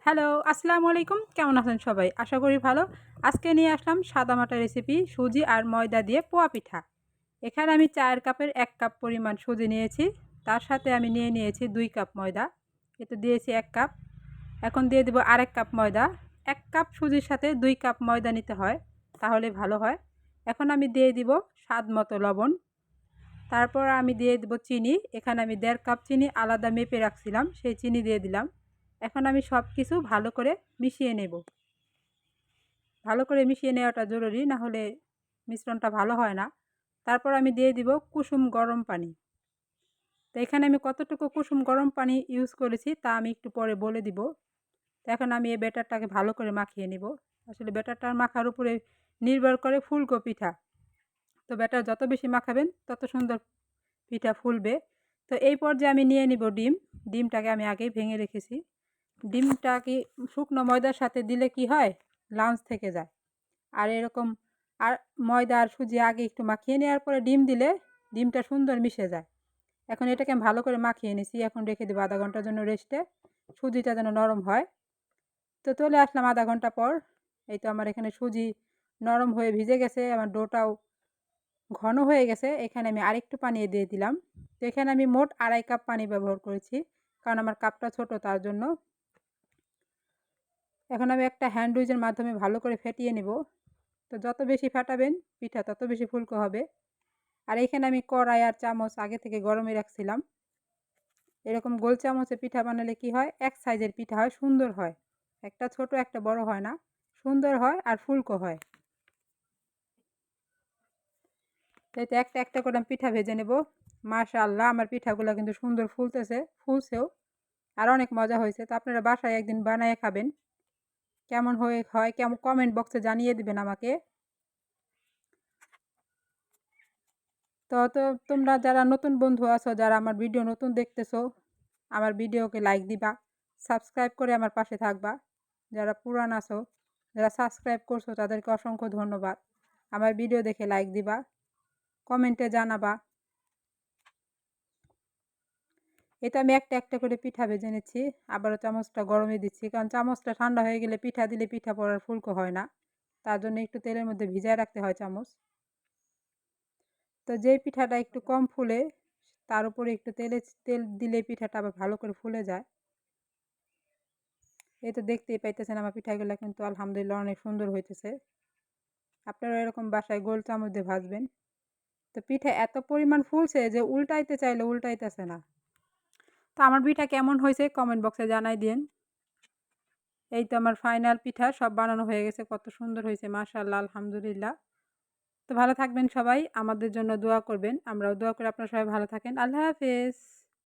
Hello, আসসালামু আলাইকুম। কেমন আছেন সবাই? আশা করি ভালো। আজকে নিয়ে আসলাম সাদামাটা রেসিপি সুজি আর ময়দা দিয়ে পোয়া পিঠা। এখানে আমি চায়ের কাপের ১ কাপ পরিমাণ সুজি নিয়েছি। তার সাথে আমি নিয়ে নিয়েছি ২ কাপ ময়দা। এতে দিয়েছি ১ কাপ। এখন দিয়ে দেব আরেক কাপ ময়দা। ১ কাপ সুজির সাথে ২ কাপ ময়দা নিতে হয়, তাহলে ভালো হয়। এখন আমি দিয়ে দিব স্বাদ মতো লবণ। তারপর আমি দিয়ে দেব চিনি। এখানে আমি ১.৫ কাপ চিনি আলাদা মেপে রাখছিলাম, সেই চিনি দিয়ে দিলাম। এখন আমি সব কিছু ভালো করে মিশিয়ে নেব। ভালো করে মিশিয়ে নেওয়াটা জরুরি, না হলে মিশ্রণটা ভালো হয় না। তারপর আমি দিয়ে দিব কুসুম গরম পানি। তো এখানে আমি কতটুকু কুসুম গরম পানি ইউজ করেছি তা আমি একটু পরে বলে দিব। তো এখন আমি এই ব্যাটারটাকে ভালো করে মাখিয়ে নেব। আসলে ব্যাটারটা মাখার উপরে নির্ভর করে ফুলকো পিঠা। তো ব্যাটার যত বেশি মাখাবেন তত সুন্দর পিঠা ফুলবে। তো এই পর্যায়ে আমি নিয়ে নিব ডিম। ডিমটাকে আমি আগেই ভেঙে রেখেছি। ডিমটা কি শুকনো ময়দার সাথে দিলে কি হয়, লাঞ্চ থেকে যায়। আর এরকম আর ময়দা আর সুজি আগে একটু মাখিয়ে নেওয়ার পরে ডিম দিলে ডিমটা সুন্দর মিশে যায়। এখন এটাকে আমি ভালো করে মাখিয়ে নিয়েছি। এখন রেখে দেবো আধা ঘন্টার জন্য রেস্টে, সুজিটা যেন নরম হয়। তো চলে আসলাম আধা ঘন্টা পর। এই তো আমার এখানে সুজি নরম হয়ে ভিজে গেছে, আমার ডোটাও ঘন হয়ে গেছে। এখানে আমি আরেকটু পানি দিয়ে দিলাম। তো এখানে আমি মোট ২.৫ কাপ পানি ব্যবহার করেছি, কারণ আমার কাপটা ছোট তার জন্য। এখন আমি একটা হ্যান্ড উইচের মাধ্যমে ভালো করে ফেটিয়ে নেব। তো যত বেশি ফাটাবেন পিঠা তত বেশি ফুলকো হবে। আর এখানে আমি কড়াই আর চামচ আগে থেকে গরমে রাখছিলাম। এরকম গোল চামচে পিঠা বানালে কি হয়, এক সাইজের পিঠা হয়, সুন্দর হয়। একটা ছোট একটা বড় হয় না, সুন্দর হয় আর ফুলকো হয়। তাই তো একটা একটা করে আমি পিঠা ভেজে নেব। মাশাআল্লাহ, আমার পিঠাগুলো কিন্তু সুন্দর ফুলছেও আর অনেক মজা হয়েছে। তো আপনারা বাসায় একদিন বানিয়ে খাবেন। কেমন হয় কেমন কমেন্ট বক্সে জানিয়ে দিবেন আমাকে। তো তোমরা যারা নতুন বন্ধু আছো, যারা আমার ভিডিও নতুন দেখতেছো, আমার ভিডিওকে লাইক দিবা, সাবস্ক্রাইব করে আমার পাশে থাকবা। যারা পুরান আছো, যারা সাবস্ক্রাইব করছো তাদেরকে অসংখ্য ধন্যবাদ। আমার ভিডিও দেখে লাইক দিবা, কমেন্টে জানাবা। এটা আমি একটা একটা করে পিঠা ভেজে নিচ্ছি। আবারও চামচটা গরমে দিচ্ছি, কারণ চামচটা ঠান্ডা হয়ে গেলে পিঠা দিলে পিঠা পড়ার ফুলকো হয় না। তার জন্য একটু তেলের মধ্যে ভিজায় রাখতে হয় চামচ। তো যেই পিঠাটা একটু কম ফুলে তার উপরে একটু তেল দিলে পিঠাটা আবার ভালো করে ফুলে যায়। এই তো দেখতেই পাইতেছেন আমার পিঠাগুলো কিন্তু আলহামদুলিল্লাহ অনেক সুন্দর হইতেছে। আপনারা এরকম বাসায় গোল চামচ দিয়ে ভাজবেন। তো পিঠা এত পরিমাণ ফুলছে যে উল্টাইতে চাইলে উল্টাইতেছে না। তো আমার পিঠা কেমন হয়েছে কমেন্ট বক্সে জানাই দিন। এই তো আমার ফাইনাল পিঠা সব বানানো হয়ে গেছে, কত সুন্দর হয়েছে মাশাআল্লাহ, আলহামদুলিল্লাহ। তো ভালো থাকবেন সবাই, আমাদের জন্য দোয়া করবেন। আমরাও দোয়া করি আপনারা সবাই ভালো থাকেন। আল্লাহ হাফেজ।